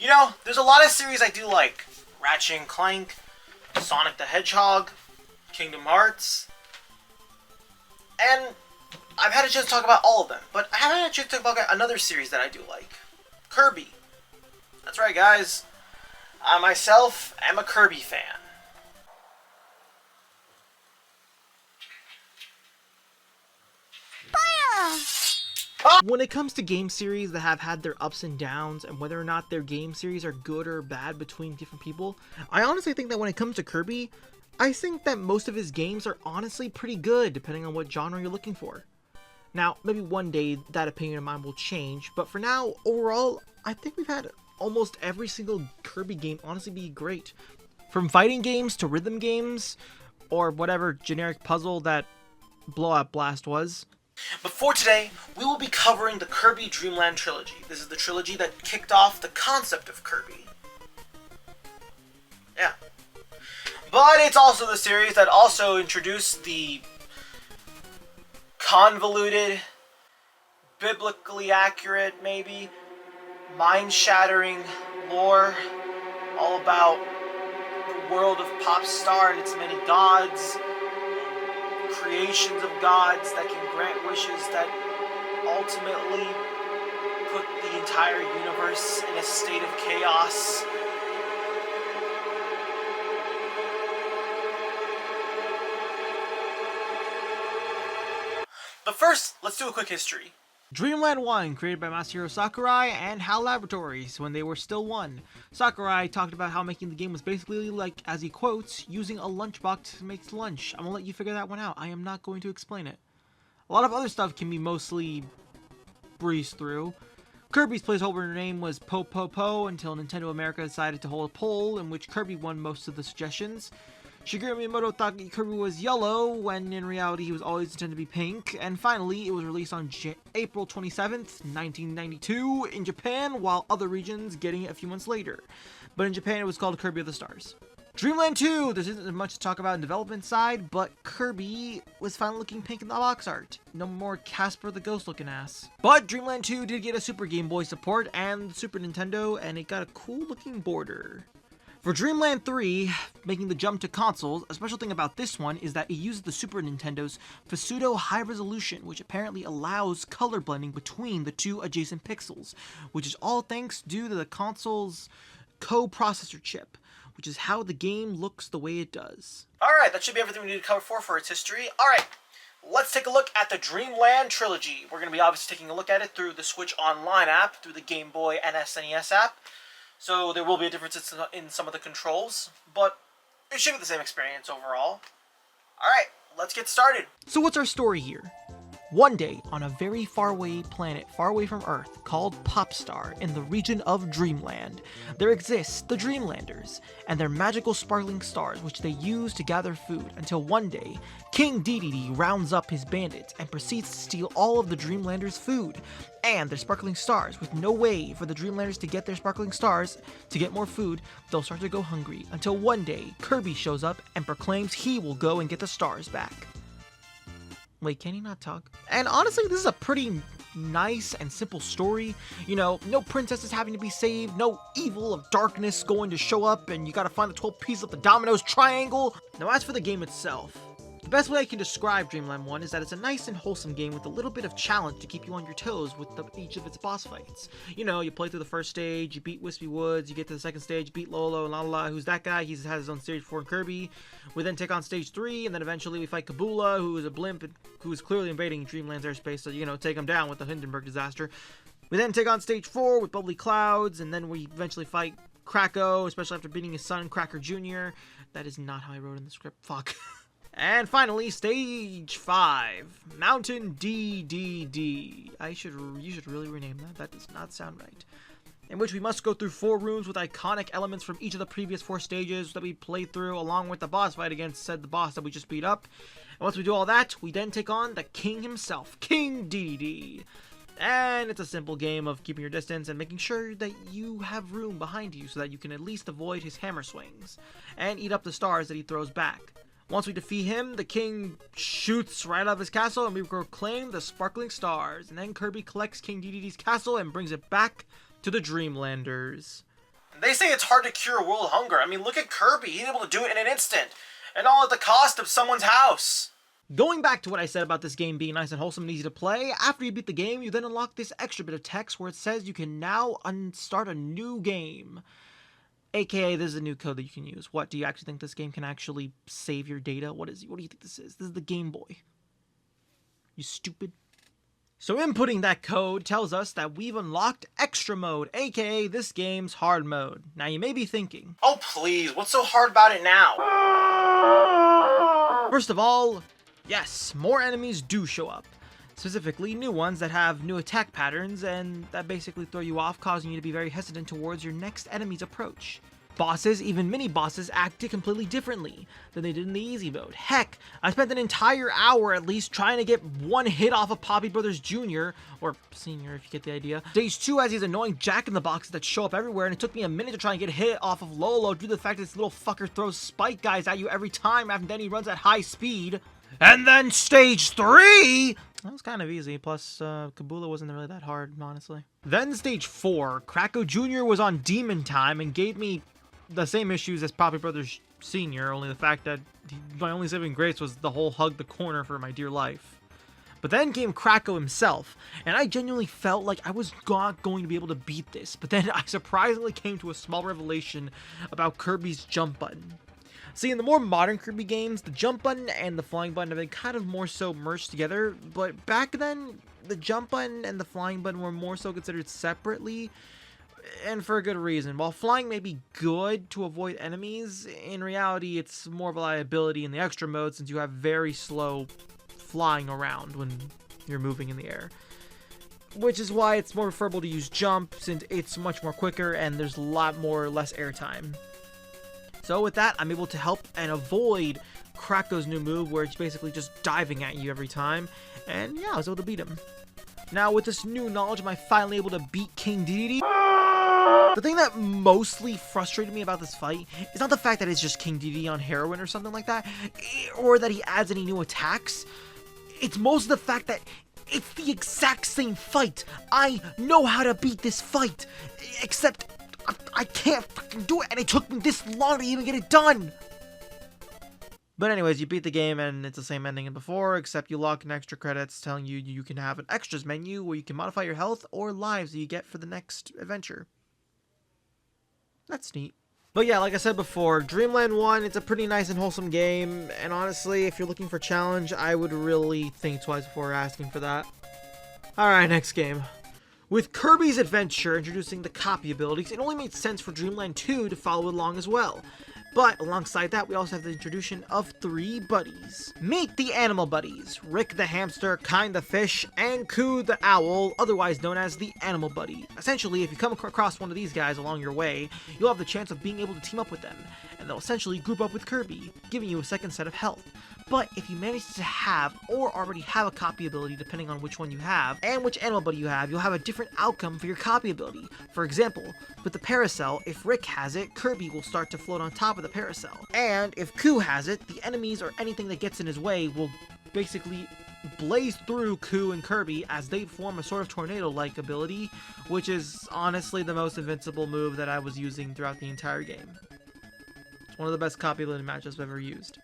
You know, there's a lot of series I do like. Ratchet and Clank, Sonic the Hedgehog, Kingdom Hearts, and I've had a chance to talk about all of them, but I haven't had a chance to talk about another series that I do like. Kirby. That's right, guys. I myself am a Kirby fan. When it comes to game series that have had their ups and downs, and whether or not their game series are good or bad between different people, I honestly think that when it comes to Kirby, I think that most of his games are honestly pretty good, depending on what genre you're looking for. Now, maybe one day that opinion of mine will change, but for now, overall, I think we've had almost every single Kirby game honestly be great. From fighting games to rhythm games, or whatever generic puzzle that Blowout Blast was. But for today, we will be covering the Kirby Dreamland trilogy. This is the trilogy that kicked off the concept of Kirby. Yeah. But it's also the series that also introduced the convoluted, biblically accurate, maybe, mind-shattering lore all about the world of Popstar and its many gods, creations of gods that can grant wishes that ultimately put the entire universe in a state of chaos. But first, let's do a quick history. Dreamland 1, created by Masahiro Sakurai and HAL Laboratories when they were still one. Sakurai talked about how making the game was basically like, as he quotes, using a lunchbox to make lunch. I'm gonna let you figure that one out. I am not going to explain it. A lot of other stuff can be mostly breezed through. Kirby's placeholder name was Po Po Po until Nintendo America decided to hold a poll in which Kirby won most of the suggestions. Shigeru Miyamoto thought Kirby was yellow, when in reality he was always intended to be pink, and finally it was released on April 27th, 1992 in Japan, while other regions getting it a few months later. But in Japan it was called Kirby of the Stars. Dreamland 2, there isn't much to talk about in the development side, but Kirby was finally looking pink in the box art. No more Casper the Ghost looking ass. But Dreamland 2 did get a Super Game Boy support and Super Nintendo, and it got a cool looking border. For Dreamland 3, making the jump to consoles, a special thing about this one is that it uses the Super Nintendo's pseudo high resolution, which apparently allows color blending between the two adjacent pixels, which is all thanks due to the console's co-processor chip, which is how the game looks the way it does. Alright, that should be everything we need to cover for its history. Alright, let's take a look at the Dreamland trilogy. We're going to be obviously taking a look at it through the Switch Online app, through the Game Boy and SNES app. So there will be a difference in some of the controls, but it should be the same experience overall. Alright, let's get started. So what's our story here? One day, on a very faraway planet far away from Earth called Popstar in the region of Dreamland, there exists the Dreamlanders and their magical sparkling stars which they use to gather food until one day, King Dedede rounds up his bandits and proceeds to steal all of the Dreamlanders' food and their sparkling stars. With no way for the Dreamlanders to get their sparkling stars to get more food, they'll start to go hungry until one day Kirby shows up and proclaims he will go and get the stars back. Wait, can he not talk? And honestly, this is a pretty nice and simple story. You know, no princesses having to be saved, no evil of darkness going to show up, and you gotta find the 12 pieces of the Domino's triangle. Now, as for the game itself, the best way I can describe Dreamland 1 is that it's a nice and wholesome game with a little bit of challenge to keep you on your toes with each of its boss fights. You know, you play through the first stage, you beat Wispy Woods, you get to the second stage, beat Lolo and La. Who's that guy? He has his own stage 4 in Kirby. We then take on stage 3, and then eventually we fight Kabula, who is a blimp and who is clearly invading Dreamland's airspace, so, you know, take him down with the Hindenburg disaster. We then take on stage 4 with Bubbly Clouds, and then we eventually fight Kracko, especially after beating his son, Cracker Jr. That is not how I wrote in the script. Fuck. And finally, stage 5, Mountain DDD. You should really rename that. That does not sound right. In which we must go through 4 rooms with iconic elements from each of the previous 4 stages that we played through, along with the boss fight against the boss that we just beat up. And once we do all that, we then take on the king himself, King DDD. And it's a simple game of keeping your distance and making sure that you have room behind you so that you can at least avoid his hammer swings and eat up the stars that he throws back. Once we defeat him, the king shoots right out of his castle and we proclaim the sparkling stars. And then Kirby collects King Dedede's castle and brings it back to the Dreamlanders. They say it's hard to cure world hunger. I mean, look at Kirby. He's able to do it in an instant. And all at the cost of someone's house. Going back to what I said about this game being nice and wholesome and easy to play, after you beat the game, you then unlock this extra bit of text where it says you can now start a new game. AKA, this is a new code that you can use. What, do you actually think this game can actually save your data? What do you think this is? This is the Game Boy. You stupid. So inputting that code tells us that we've unlocked Extra Mode, aka this game's hard mode. Now you may be thinking, oh please, what's so hard about it now? First of all, yes, more enemies do show up. Specifically, new ones that have new attack patterns and that basically throw you off, causing you to be very hesitant towards your next enemy's approach. Bosses, even mini-bosses, acted completely differently than they did in the easy mode. Heck, I spent an entire hour at least trying to get one hit off of Poppy Brothers Jr., or Senior if you get the idea. Stage 2 has these annoying jack-in-the-boxes that show up everywhere, and it took me a minute to try and get hit off of Lolo due to the fact that this little fucker throws spike guys at you every time, and then he runs at high speed. And then Stage 3! That was kind of easy, plus Kabula wasn't really that hard, honestly. Then Stage 4, Kracko Jr. was on Demon Time and gave me the same issues as Poppy Brothers Senior, only the fact that my only saving grace was the whole hug the corner for my dear life. But then came Kracko himself, and I genuinely felt like I was not going to be able to beat this, but then I surprisingly came to a small revelation about Kirby's jump button. See, in the more modern Kirby games, the jump button and the flying button have been kind of more so merged together, but back then, the jump button and the flying button were more so considered separately, and for a good reason. While flying may be good to avoid enemies, in reality it's more of a liability in the extra mode since you have very slow flying around when you're moving in the air. Which is why it's more preferable to use jump since it's much more quicker and there's a lot less air time. So with that, I'm able to help and avoid Kracko's new move where it's basically just diving at you every time. And yeah, I was able to beat him. Now with this new knowledge, am I finally able to beat King Dedede? The thing that mostly frustrated me about this fight is not the fact that it's just King Dedede on heroin or something like that, or that he adds any new attacks. It's most of the fact that it's the exact same fight. I know how to beat this fight, except I can't fucking do it, and it took me this long to even get it done. But anyways, you beat the game and it's the same ending as before, except you lock in extra credits telling you you can have an extras menu where you can modify your health or lives that you get for the next adventure. That's neat. But yeah, like I said before, Dreamland 1, it's a pretty nice and wholesome game, and honestly, if you're looking for a challenge, I would really think twice before asking for that. Alright, next game. With Kirby's Adventure introducing the copy abilities, it only made sense for Dreamland 2 to follow along as well. But alongside that, we also have the introduction of 3 buddies. Meet the animal buddies, Rick the hamster, Kind the fish, and Coo the owl, otherwise known as the animal buddy. Essentially, if you come across one of these guys along your way, you'll have the chance of being able to team up with them, and they'll essentially group up with Kirby, giving you a second set of health. But if you manage to have or already have a copy ability, depending on which one you have and which animal buddy you have, you'll have a different outcome for your copy ability. For example, with the Paracel, if Rick has it, Kirby will start to float on top of the Paracel. And if Coo has it, the enemies or anything that gets in his way will basically blaze through Coo and Kirby as they form a sort of tornado-like ability, which is honestly the most invincible move that I was using throughout the entire game. It's one of the best copy ability matches I've ever used.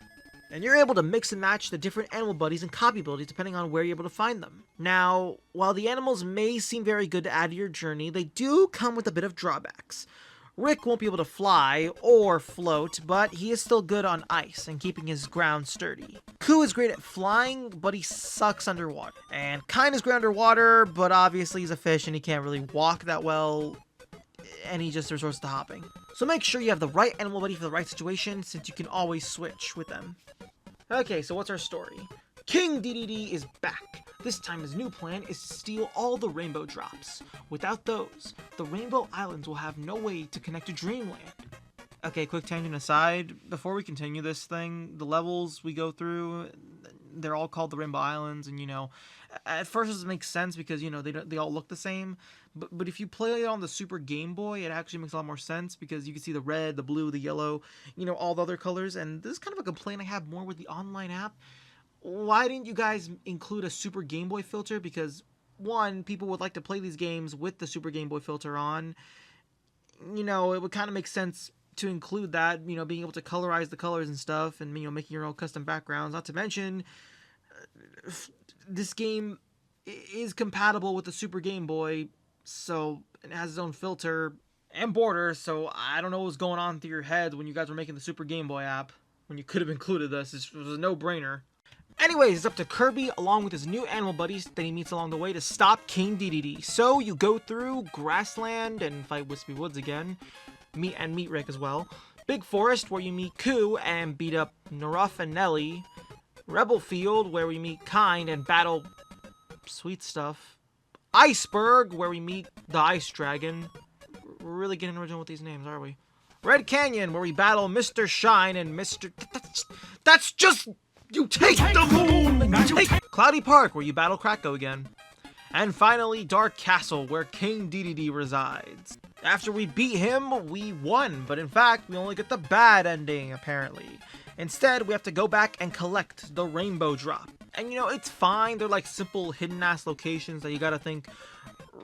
And you're able to mix and match the different animal buddies and copy abilities depending on where you're able to find them. Now, while the animals may seem very good to add to your journey, they do come with a bit of drawbacks. Rick won't be able to fly or float, but he is still good on ice and keeping his ground sturdy. Coo is great at flying, but he sucks underwater. And Kind is great underwater, but obviously he's a fish and he can't really walk that well, and he just resorts to hopping. So make sure you have the right animal buddy for the right situation, since you can always switch with them. Okay, so what's our story? King Dedede is back. This time his new plan is to steal all the rainbow drops. Without those, the Rainbow Islands will have no way to connect to Dreamland. Okay, quick tangent aside, before we continue this thing, the levels we go through, they're all called the Rainbow Islands, and at first it doesn't make sense because, they all look the same, but if you play it on the Super Game Boy, it actually makes a lot more sense because you can see the red, the blue, the yellow, all the other colors, and this is kind of a complaint I have more with the online app. Why didn't you guys include a Super Game Boy filter? Because, one, people would like to play these games with the Super Game Boy filter on, you know, it would kind of make sense to include that, you know, being able to colorize the colors and stuff, and, you know, making your own custom backgrounds. Not to mention, this game is compatible with the Super Game Boy, so it has its own filter and border, so I don't know what was going on through your head when you guys were making the Super Game Boy app, when you could have included this. It was a no-brainer. Anyways, it's up to Kirby, along with his new animal buddies that he meets along the way, to stop King Dedede. So you go through Grassland and fight Wispy Woods again, meet Rick as well. Big Forest, where you meet Koo and beat up Naruf and Nelly. Rebel Field, where we meet Kind and battle Sweet Stuff. Iceberg, where we meet the Ice Dragon. We're really getting original with these names, are we? Red Canyon, where we battle Mr. Shine and Mr. That's just... You take the moon! Take... Cloudy Park, where you battle Kracko again. And finally, Dark Castle, where King Dedede resides. After we beat him, we won, but in fact, we only get the bad ending, apparently. Instead, we have to go back and collect the Rainbow Drop. And you know, it's fine, they're like simple hidden-ass locations that you gotta think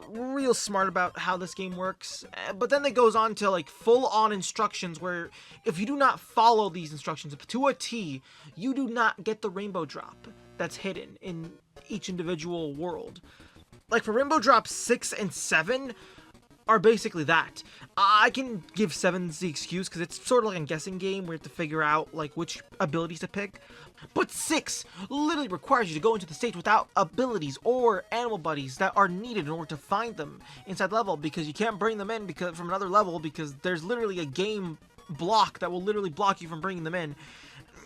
real smart about how this game works, but then it goes on to like full-on instructions where if you do not follow these instructions to a T, you do not get the Rainbow Drop that's hidden in each individual world. Like for Rainbow Drop 6 and 7 are basically that. I can give 7's the excuse because it's sort of like a guessing game where you have to figure out like which abilities to pick. But 6 literally requires you to go into the stage without abilities or animal buddies that are needed in order to find them inside the level, because you can't bring them in from another level because there's literally a game block that will literally block you from bringing them in.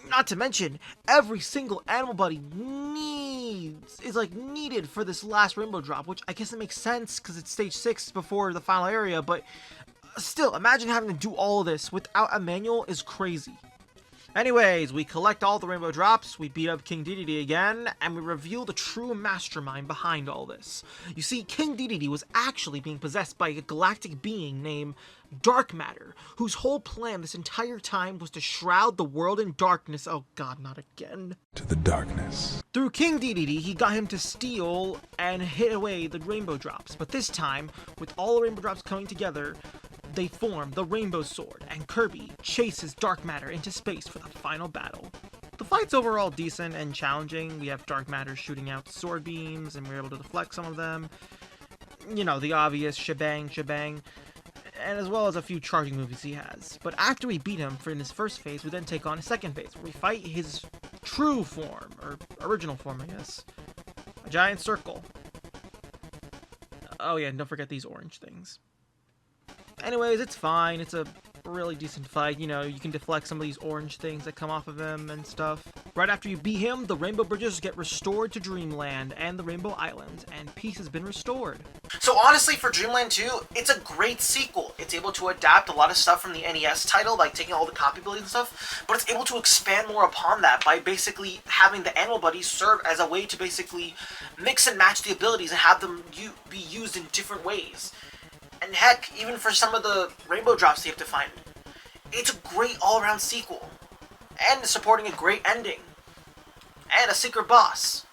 Not to mention, every single animal buddy is needed for this last Rainbow Drop, which I guess it makes sense because it's stage 6 before the final area, but still, imagine having to do all of this without a manual is crazy. Anyways, we collect all the Rainbow Drops, we beat up King Dedede again, and we reveal the true mastermind behind all this. You see, King Dedede was actually being possessed by a galactic being named Dark Matter, whose whole plan this entire time was to shroud the world in darkness. Oh god, not again. To the darkness. Through King Dedede, he got him to steal and hit away the Rainbow Drops, but this time, with all the Rainbow Drops coming together, they form the Rainbow Sword, and Kirby chases Dark Matter into space for the final battle. The fight's overall decent and challenging. We have Dark Matter shooting out sword beams, and we're able to deflect some of them. You know, the obvious shebang, and as well as a few charging moves he has. But after we beat him for in his first phase, we then take on his second phase, where we fight his true form, or original form, I guess. A giant circle. Oh yeah, and don't forget these orange things. Anyways, it's fine. It's a really decent fight. You know, you can deflect some of these orange things that come off of him and stuff. Right after you beat him, the Rainbow Bridges get restored to Dreamland and the Rainbow Islands, and peace has been restored. So honestly, for Dreamland 2, it's a great sequel. It's able to adapt a lot of stuff from the NES title, like taking all the copy abilities and stuff, but it's able to expand more upon that by basically having the animal buddies serve as a way to basically mix and match the abilities and have them be used in different ways. And heck, even for some of the Rainbow Drops you have to find. It's a great all-around sequel. And supporting a great ending. And a secret boss.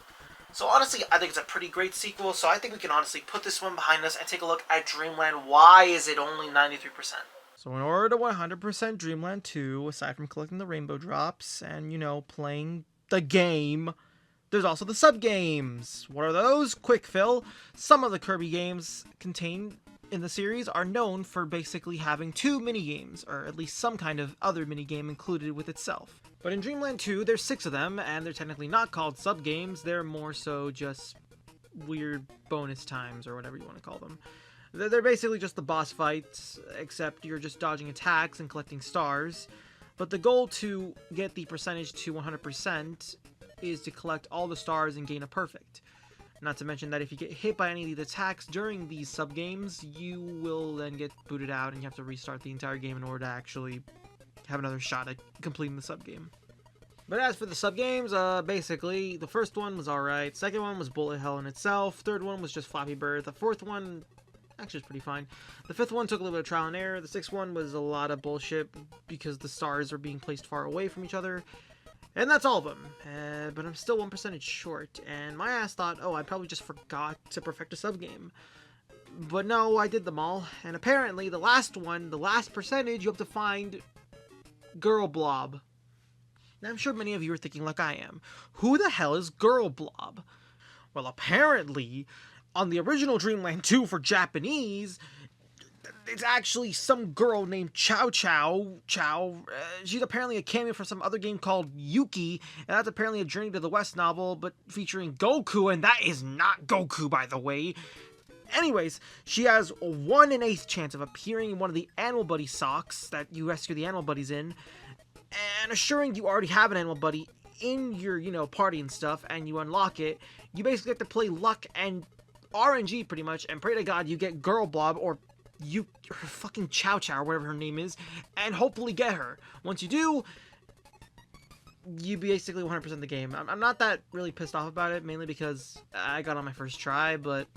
So honestly, I think it's a pretty great sequel, so I think we can honestly put this one behind us and take a look at Dreamland. Why is it only 93%? So in order to 100% Dreamland 2, aside from collecting the Rainbow Drops and, you know, playing the game, there's also the sub-games. What are those? Quick fill. Some of the Kirby games contain in the series are known for basically having 2 minigames, or at least some kind of other minigame included with itself. But in Dreamland 2, there's 6 of them, and they're technically not called sub-games, they're more so just weird bonus times, or whatever you want to call them. They're basically just the boss fights, except you're just dodging attacks and collecting stars. But the goal to get the percentage to 100% is to collect all the stars and gain a perfect. Not to mention that if you get hit by any of these attacks during these sub-games, you will then get booted out and you have to restart the entire game in order to actually have another shot at completing the sub-game. But as for the sub-games, basically, the first one was alright, second one was bullet hell in itself, third one was just Flappy Bird, the fourth one actually is pretty fine, the fifth one took a little bit of trial and error, the sixth one was a lot of bullshit because the stars are being placed far away from each other. And that's all of them, but I'm still 1% short, and my ass thought, oh, I probably just forgot to perfect a sub-game. But no, I did them all. And apparently, the last one, the last percentage, you have to find Girl Blob. Now, I'm sure many of you are thinking like I am. Who the hell is Girl Blob? Well, apparently, on the original Dreamland 2 for Japanese, it's actually some girl named Chow. She's apparently a cameo for some other game called Yuki, and that's apparently a Journey to the West novel, but featuring Goku, and that is not Goku, by the way. Anyways, she has a 1 in 8 chance of appearing in one of the Animal Buddy socks that you rescue the Animal Buddies in, and assuring you already have an Animal Buddy in your, party and stuff, and you unlock it. You basically have to play luck and RNG pretty much, and pray to God you get Girl Blob, or fucking Chow, or whatever her name is, and hopefully get her. Once you do, you basically 100% the game. I'm not that really pissed off about it, mainly because I got on my first try, but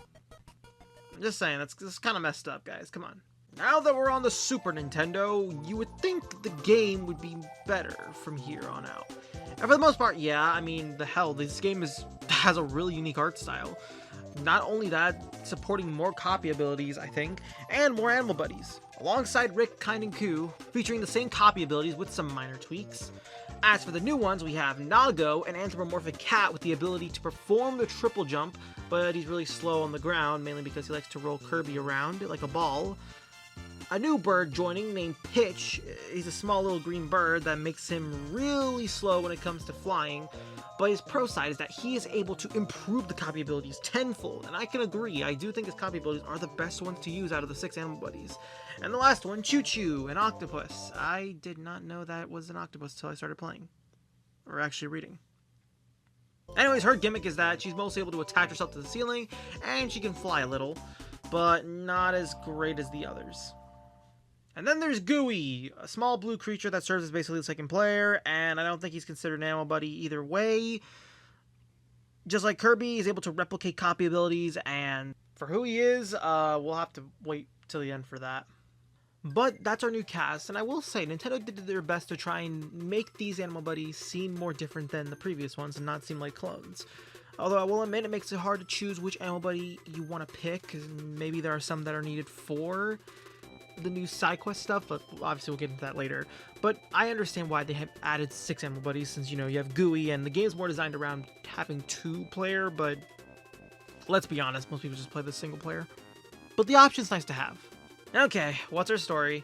I'm just saying, that's kind of messed up, guys. Come on. Now that we're on the Super Nintendo, you would think the game would be better from here on out. And for the most part, yeah, I mean, the hell, this game has a really unique art style. Not only that, supporting more copy abilities, I think, and more Animal Buddies, alongside Rick, Kind, and Koo, featuring the same copy abilities with some minor tweaks. As for the new ones, we have Nago, an anthropomorphic cat with the ability to perform the triple jump, but he's really slow on the ground, mainly because he likes to roll Kirby around like a ball. A new bird joining named Pitch. He's a small little green bird that makes him really slow when it comes to flying, but his pro side is that he is able to improve the copy abilities tenfold, and I can agree, I do think his copy abilities are the best ones to use out of the 6 Animal Buddies. And the last one, Choo Choo, an octopus. I did not know that was an octopus until I started playing, or actually reading. Anyways, her gimmick is that she's mostly able to attach herself to the ceiling, and she can fly a little, but not as great as the others. And then there's Gooey, a small blue creature that serves as basically the second player, and I don't think he's considered an Animal Buddy either way. Just like Kirby, he's able to replicate copy abilities, and for who he is, we'll have to wait till the end for that. But that's our new cast, and I will say, Nintendo did their best to try and make these Animal Buddies seem more different than the previous ones and not seem like clones. Although I will admit it makes it hard to choose which Animal Buddy you want to pick, because maybe there are some that are needed for the new side quest stuff, but obviously we'll get into that later. But I understand why they have added 6 Animal Buddies, since, you have Gooey, and the game's more designed around having 2-player, but let's be honest, most people just play the single player. But the option's nice to have. Okay, what's our story?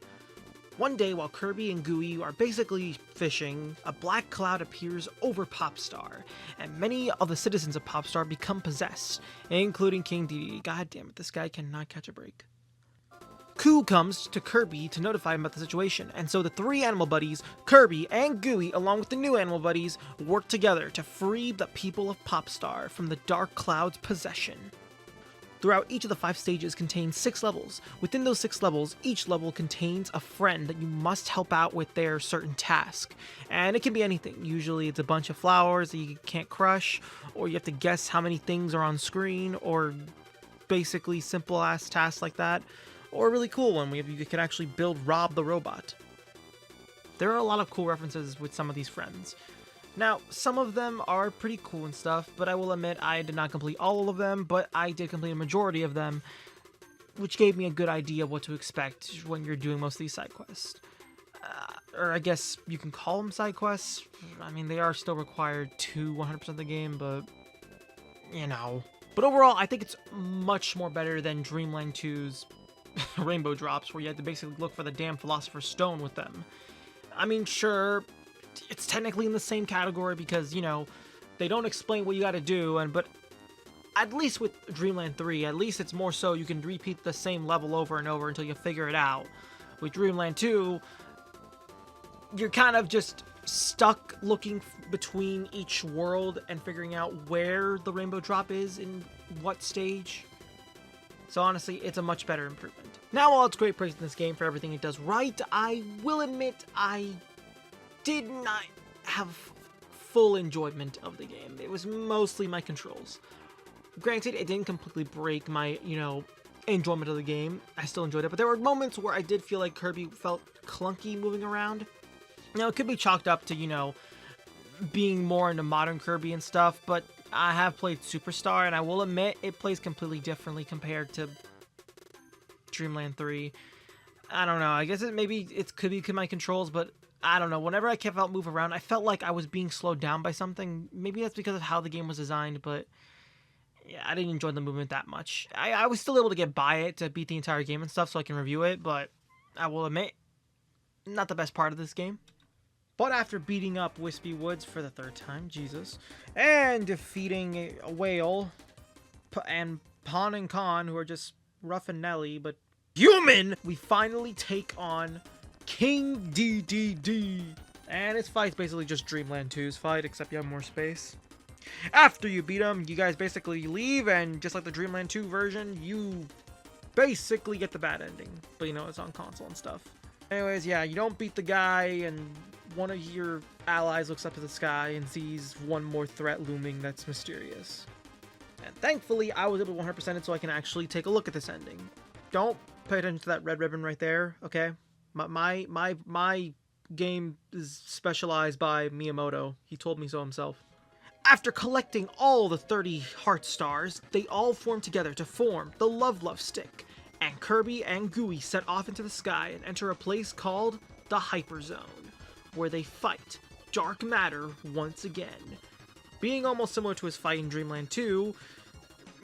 One day, while Kirby and Gooey are basically fishing, a black cloud appears over Popstar, and many of the citizens of Popstar become possessed, including King Dedede. God damn it, this guy cannot catch a break. Koo comes to Kirby to notify him about the situation, and so the 3 Animal Buddies, Kirby and Gooey, along with the new Animal Buddies, work together to free the people of Popstar from the Dark Cloud's possession. Throughout each of the 5 stages contains 6 levels. Within those 6 levels, each level contains a friend that you must help out with their certain task. And it can be anything. Usually it's a bunch of flowers that you can't crush, or you have to guess how many things are on screen, or basically simple-ass tasks like that. Or a really cool one where you can actually build Rob the Robot. There are a lot of cool references with some of these friends. Now, some of them are pretty cool and stuff, but I will admit I did not complete all of them, but I did complete a majority of them, which gave me a good idea of what to expect when you're doing most of these side quests. Or I guess you can call them side quests. I mean, they are still required to 100% of the game, but, But overall, I think it's much more better than Dreamland 2's Rainbow Drops, where you had to basically look for the damn Philosopher's Stone with them. I mean, sure, it's technically in the same category because, they don't explain what you gotta do, but at least with Dreamland 3, at least it's more so you can repeat the same level over and over until you figure it out. With Dreamland 2, you're kind of just stuck looking between each world and figuring out where the Rainbow Drop is in what stage. So honestly, it's a much better improvement. Now, while it's great praising this game for everything it does right, I will admit I did not have full enjoyment of the game. It was mostly my controls. Granted, it didn't completely break my, enjoyment of the game. I still enjoyed it, but there were moments where I did feel like Kirby felt clunky moving around. Now, it could be chalked up to, being more into modern Kirby and stuff, but I have played Superstar, and I will admit it plays completely differently compared to Dreamland 3. I don't know. I guess maybe it could be my controls, but I don't know. Whenever I kept out move around, I felt like I was being slowed down by something. Maybe that's because of how the game was designed, but yeah, I didn't enjoy the movement that much. I was still able to get by it to beat the entire game and stuff so I can review it, but I will admit, not the best part of this game. But after beating up Wispy Woods for the 3rd time, Jesus, and defeating a whale, and Pon and Con, who are just rough and Nelly, but human, we finally take on King DDD. And his fight's basically just Dreamland 2's fight, except you have more space. After you beat him, you guys basically leave, and just like the Dreamland 2 version, you basically get the bad ending. But you know, it's on console and stuff. Anyways, yeah, you don't beat the guy, and one of your allies looks up to the sky and sees one more threat looming that's mysterious. And thankfully, I was able to 100% it so I can actually take a look at this ending. Don't pay attention to that red ribbon right there, okay? My game is specialized by Miyamoto. He told me so himself. After collecting all the 30 heart stars, they all form together to form the Love Stick, and Kirby and Gooey set off into the sky and enter a place called the Hyper Zone, where they fight dark matter once again. Being almost similar to his fight in Dreamland 2,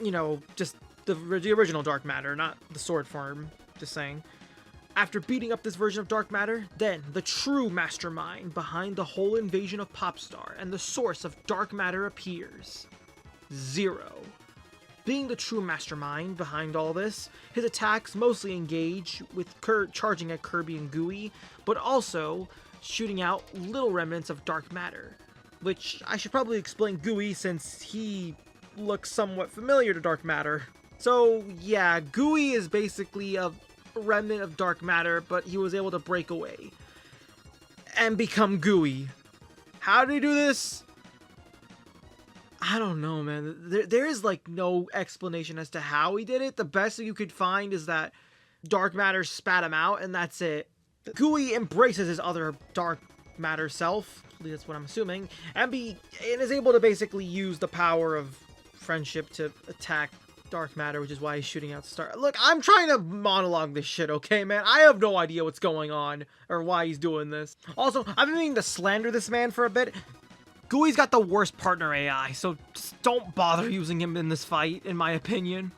you know, just the original dark matter, not the sword form, just saying. After beating up this version of dark matter, then the true mastermind behind the whole invasion of Popstar and the source of dark matter appears. Zero. Being the true mastermind behind all this, his attacks mostly engage with charging at Kirby and Gooey, but also shooting out little remnants of dark matter. Which I should probably explain Gooey since he looks somewhat familiar to dark matter. So yeah, Gooey is basically a remnant of dark matter, but he was able to break away and become Gooey. How did he do this? I don't know, man. There is like no explanation as to how he did it. The best that you could find is that dark matter spat him out, and that's it. Gooey embraces his other dark matter self, at least that's what I'm assuming, and is able to basically use the power of friendship to attack dark matter, which is why he's shooting out star. Look, I'm trying to monologue this shit, okay, man? I have no idea what's going on or why he's doing this. Also, I've been meaning to slander this man for a bit. Gooey's got the worst partner AI, so just don't bother using him in this fight, in my opinion.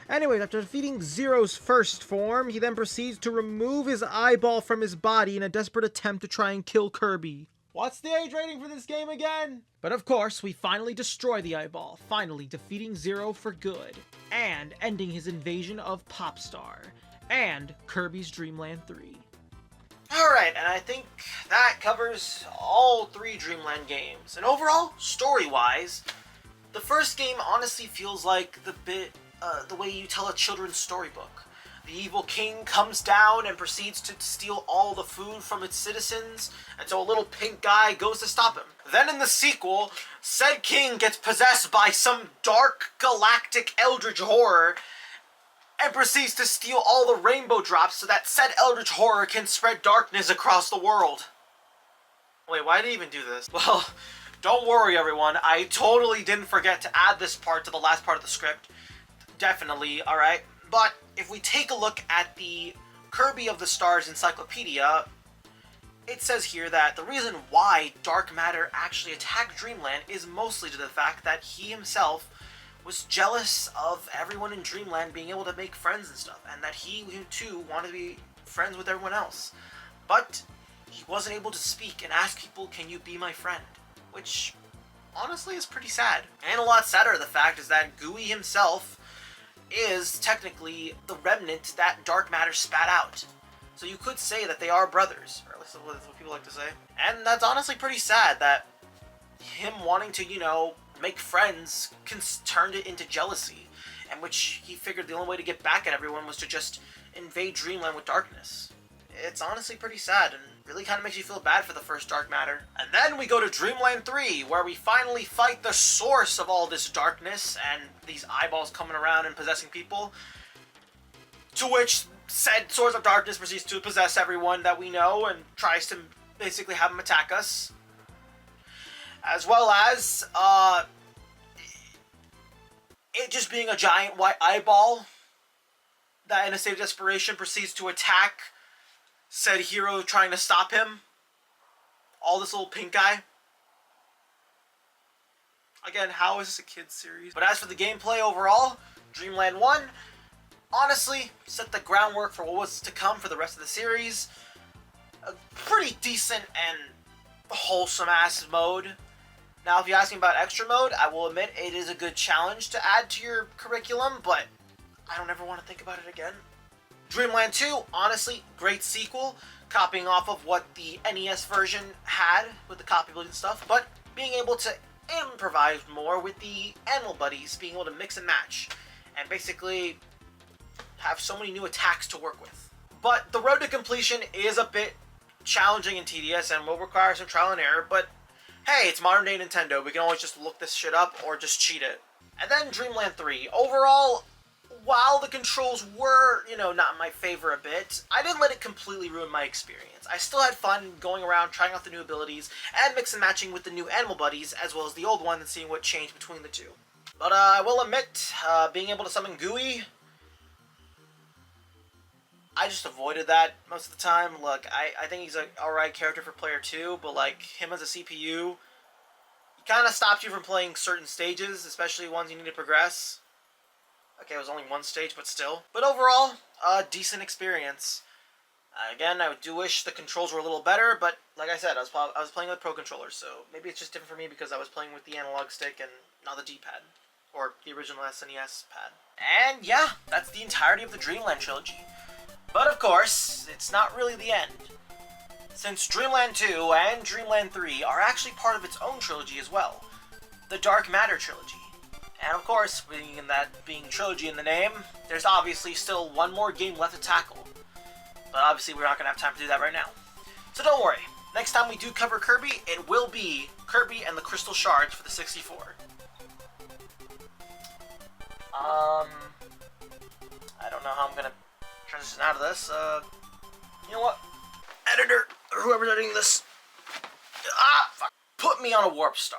Anyways, after defeating Zero's first form, he then proceeds to remove his eyeball from his body in a desperate attempt to try and kill Kirby. What's the age rating for this game again? But of course, we finally destroy the eyeball, finally defeating Zero for good, and ending his invasion of Popstar, and Kirby's Dreamland 3. Alright, and I think that covers all 3 Dreamland games. And overall, story-wise, the first game honestly feels like the way you tell a children's storybook. The evil king comes down and proceeds to steal all the food from its citizens, and so a little pink guy goes to stop him. Then in the sequel, said king gets possessed by some dark galactic eldritch horror and proceeds to steal all the rainbow drops so that said eldritch horror can spread darkness across the world. Wait, why did he even do this? Well, don't worry everyone, I totally didn't forget to add this part to the last part of the script. Definitely, alright? But if we take a look at the Kirby of the Stars encyclopedia, it says here that the reason why dark matter actually attacked Dreamland is mostly to the fact that he himself was jealous of everyone in Dreamland being able to make friends and stuff, and that he too wanted to be friends with everyone else. But he wasn't able to speak and ask people, can you be my friend? Which honestly is pretty sad. And a lot sadder, the fact is that Gooey himself is technically the remnant that dark matter spat out. So you could say that they are brothers, or at least that's what people like to say. And that's honestly pretty sad that him wanting to, you know, make friends turned it into jealousy, in which he figured the only way to get back at everyone was to just invade Dreamland with darkness. It's honestly pretty sad, and really kind of makes you feel bad for the first dark matter. And then we go to Dreamland 3, where we finally fight the source of all this darkness, and these eyeballs coming around and possessing people, to which said source of darkness proceeds to possess everyone that we know, and tries to basically have them attack us. As well as, it just being a giant white eyeball, that in a state of desperation proceeds to attack said hero trying to stop him. All this little pink guy. Again, how is this a kid's series? But as for the gameplay overall, Dreamland 1 honestly set the groundwork for what was to come for the rest of the series. A pretty decent and wholesome ass mode. Now, if you ask me about extra mode, I will admit it is a good challenge to add to your curriculum, but I don't ever want to think about it again. Dreamland 2, honestly, great sequel, copying off of what the NES version had with the copyability and stuff, but being able to improvise more with the animal buddies, being able to mix and match, and basically have so many new attacks to work with. But the road to completion is a bit challenging and tedious and will require some trial and error, but hey, it's modern day Nintendo, we can always just look this shit up or just cheat it. And then Dreamland 3. Overall, while the controls were, not in my favor a bit, I didn't let it completely ruin my experience. I still had fun going around, trying out the new abilities, and mix and matching with the new animal buddies, as well as the old one, and seeing what changed between the two. But I will admit, being able to summon Gooey, I just avoided that most of the time. Look, I think he's an alright character for player 2, but him as a CPU, he kind of stops you from playing certain stages, especially ones you need to progress. Okay, it was only one stage, but still. But overall, a decent experience. Again, I do wish the controls were a little better, but like I said, I was playing with Pro Controllers, so maybe it's just different for me because I was playing with the analog stick and not the D-pad, or the original SNES pad. And yeah, that's the entirety of the Dreamland trilogy. But of course, it's not really the end, since Dreamland 2 and Dreamland 3 are actually part of its own trilogy as well, the Dark Matter trilogy. And of course, being trilogy in the name, there's obviously still one more game left to tackle. But obviously we're not going to have time to do that right now. So don't worry, next time we do cover Kirby, it will be Kirby and the Crystal Shards for the 64. I don't know how I'm going to transition out of this. You know what? Editor, or whoever's editing this, fuck. Put me on a warp star.